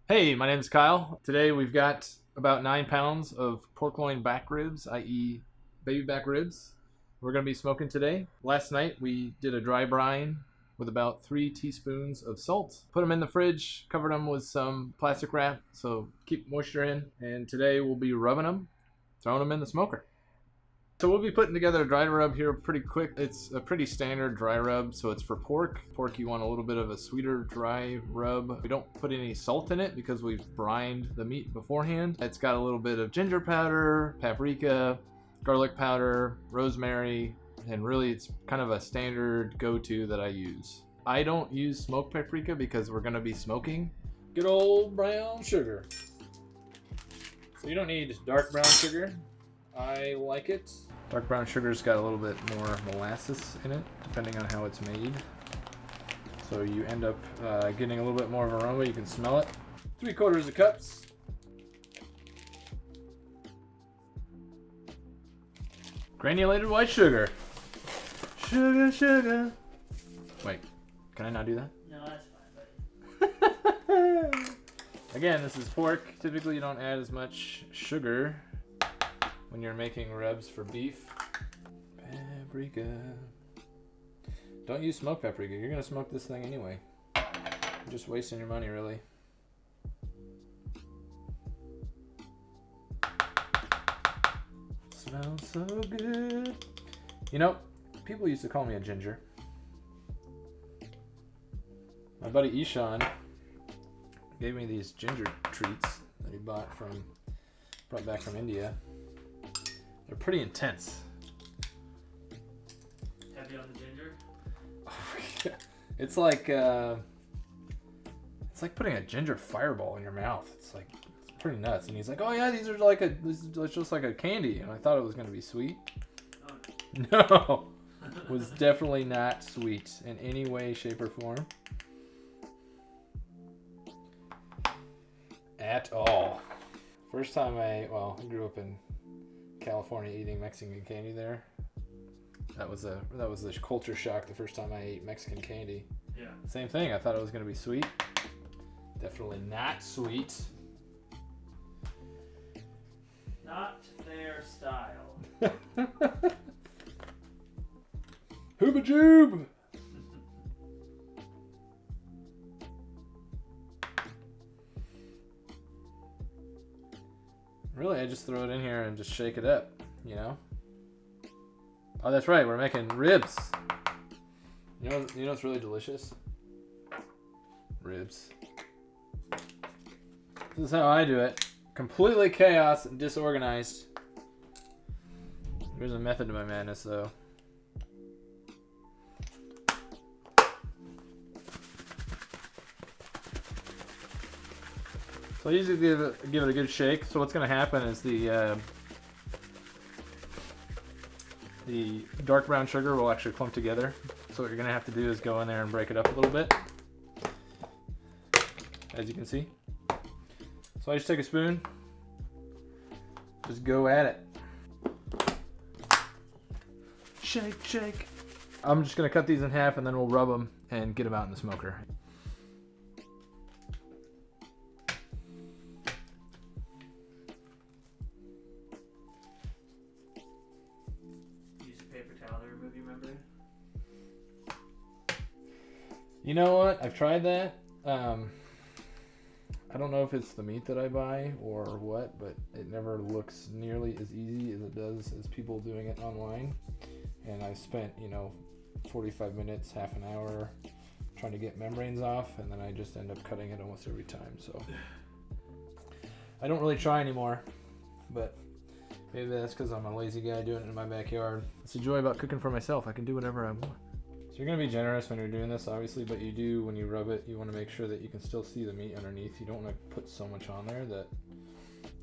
Hey, my name's Kyle. Today we've got about 9 pounds of pork loin back ribs, i.e., baby back ribs. We're going to be smoking today. Last night we did a dry brine with about 3 teaspoons of salt. Put them in the fridge, covered them with some plastic wrap so keep moisture in. And today we'll be rubbing them, throwing them in the smoker. So we'll be putting together a dry rub here pretty quick. It's a pretty standard dry rub, so it's for pork. Pork, you want a little bit of a sweeter dry rub. We don't put any salt in it because we've brined the meat beforehand. It's got a little bit of ginger powder, paprika, garlic powder, rosemary, and really it's kind of a standard go-to that I use. I don't use smoked paprika because we're gonna be smoking. Good old brown sugar. So you don't need dark brown sugar. I like it. Dark brown sugar's got a little bit more molasses in it, depending on how it's made. So you end up getting a little bit more of aroma. You can smell it. 3/4 cups. Granulated white sugar. Sugar, sugar. Wait, can I not do that? No, that's fine, buddy. Again, this is pork. Typically you don't add as much sugar when you're making rubs for beef. Paprika. Don't use smoked paprika. You're gonna smoke this thing anyway. You're just wasting your money, really. Smells so good. You know, people used to call me a ginger. My buddy Ishan gave me these ginger treats that he brought back from India. They're pretty intense. Heavy on the ginger? It's like putting a ginger fireball in your mouth. It's pretty nuts. And he's like, "Oh yeah, this is just like a candy." And I thought it was gonna be sweet. Oh. No, it was definitely not sweet in any way, shape, or form. At all. First time I grew up in California eating Mexican candy there. That was a culture shock the first time I ate Mexican candy. Yeah. Same thing. I thought it was gonna be sweet. Definitely not sweet. Not their style. Hooba joob. Really, I just throw it in here and just shake it up, you know? Oh, that's right, we're making ribs. You know what's really delicious? Ribs. This is how I do it. Completely chaos and disorganized. There's a method to my madness, though. So I usually give it a good shake. So what's going to happen is the dark brown sugar will actually clump together. So what you're going to have to do is go in there and break it up a little bit, as you can see. So I just take a spoon, just go at it. Shake, shake. I'm just going to cut these in half and then we'll rub them and get them out in the smoker. Use a paper towel to remove your membrane? You know what? I've tried that. I don't know if it's the meat that I buy or what, but it never looks nearly as easy as it does as people doing it online. And I spent, 45 minutes, half an hour trying to get membranes off, and then I just end up cutting it almost every time. So I don't really try anymore, but maybe that's because I'm a lazy guy doing it in my backyard. It's the joy about cooking for myself. I can do whatever I want. So you're going to be generous when you're doing this, obviously, but you do, when you rub it, you want to make sure that you can still see the meat underneath. You don't want to put so much on there that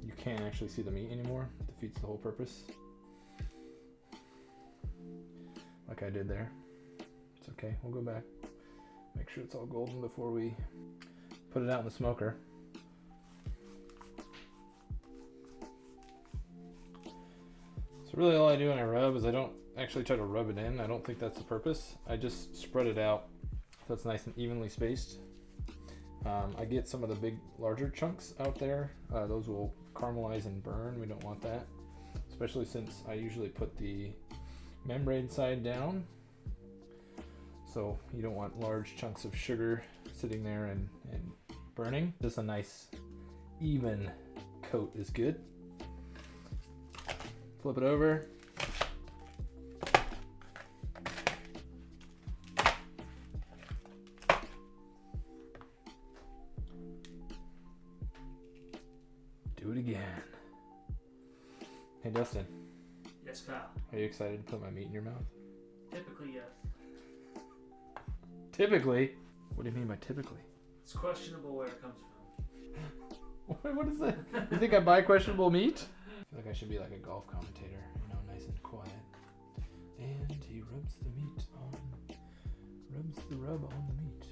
you can't actually see the meat anymore. It defeats the whole purpose. Like I did there. It's okay, we'll go back. Make sure it's all golden before we put it out in the smoker. So really all I do when I rub is I don't actually try to rub it in. I don't think that's the purpose. I just spread it out so it's nice and evenly spaced. I get some of the big, larger chunks out there. Those will caramelize and burn. We don't want that, especially since I usually put the membrane side down. So you don't want large chunks of sugar sitting there and burning. Just a nice, even coat is good. Flip it over. Do it again. Hey Dustin, Yes, Kyle. are you excited to put my meat in your mouth? Typically, yes. Typically? What do you mean by typically? It's questionable where it comes from. What is that? You think I buy questionable meat? I feel like I should be like a golf commentator, nice and quiet. And he rubs the rub on the meat.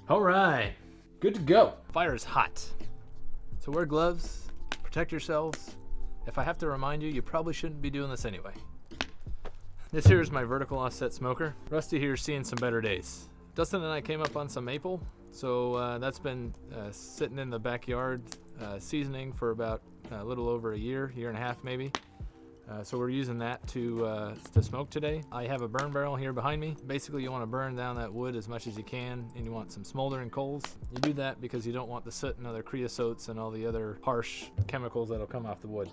All right, good to go. Fire is hot, so wear gloves, protect yourselves. If I have to remind you, you probably shouldn't be doing this anyway. This here is my vertical offset smoker. Rusty here is seeing some better days. Dustin and I came up on some maple, so that's been sitting in the backyard seasoning for about a little over a year and a half maybe. So we're using that to smoke today. I have a burn barrel here behind me. Basically, you want to burn down that wood as much as you can, and you want some smoldering coals. You do that because you don't want the soot and other creosotes and all the other harsh chemicals that'll come off the wood.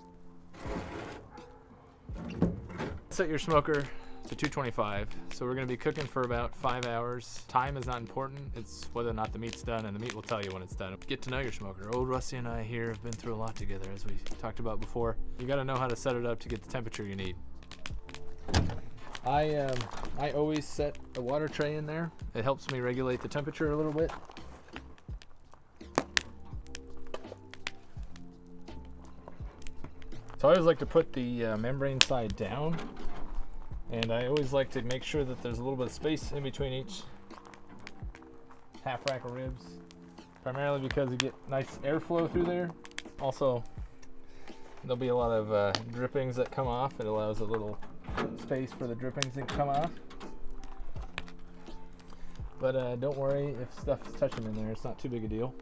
Set your smoker to 225. So we're going to be cooking for about 5 hours. Time is not important. It's whether or not the meat's done, and the meat will tell you when it's done. Get to know your smoker. Old Rusty and I here have been through a lot together, as we talked about before. You got to know how to set it up to get the temperature you need. I always set a water tray in there. It helps me regulate the temperature a little bit. So I always like to put the membrane side down, and I always like to make sure that there's a little bit of space in between each half rack of ribs, primarily because you get nice airflow through there. Also, there'll be a lot of drippings that come off. It allows a little space for the drippings to come off. But don't worry if stuff's touching in there, it's not too big a deal.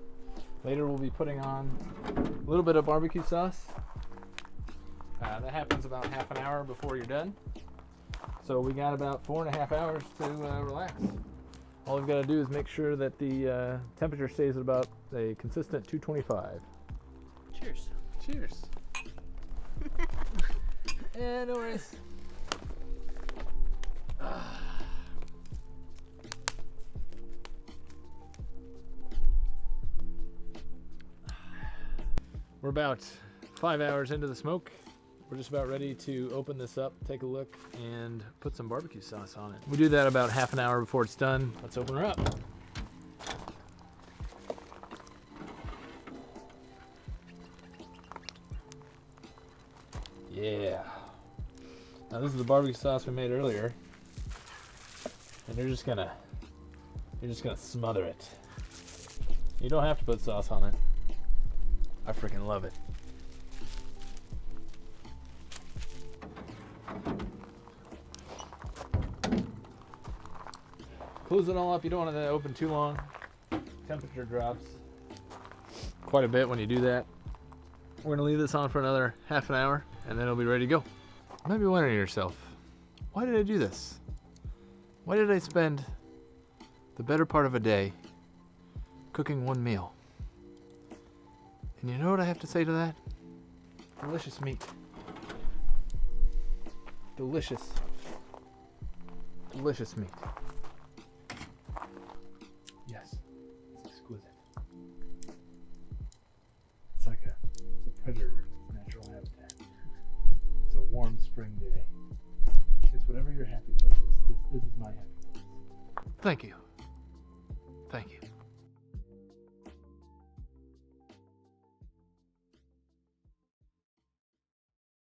Later we'll be putting on a little bit of barbecue sauce. That happens about half an hour before you're done. So we got about 4.5 hours to relax. All we've got to do is make sure that the temperature stays at about a consistent 225. Cheers. Cheers. Yeah, no worries. We're about 5 hours into the smoke. We're just about ready to open this up, take a look, and put some barbecue sauce on it. We do that about half an hour before it's done. Let's open her up. Yeah. Now this is the barbecue sauce we made earlier. And you're just gonna smother it. You don't have to put sauce on it. I freaking love it. Close it all up. You don't want it to open too long. Temperature drops quite a bit when you do that. We're gonna leave this on for another half an hour, and then it'll be ready to go. You might be wondering to yourself, why did I do this? Why did I spend the better part of a day cooking one meal? And you know what I have to say to that? Delicious meat. Delicious. Delicious meat. Yes, it's exquisite. It's like a predator's natural habitat. It's a warm spring day. It's whatever your happy place is. This is my happy place. Thank you. Thank you.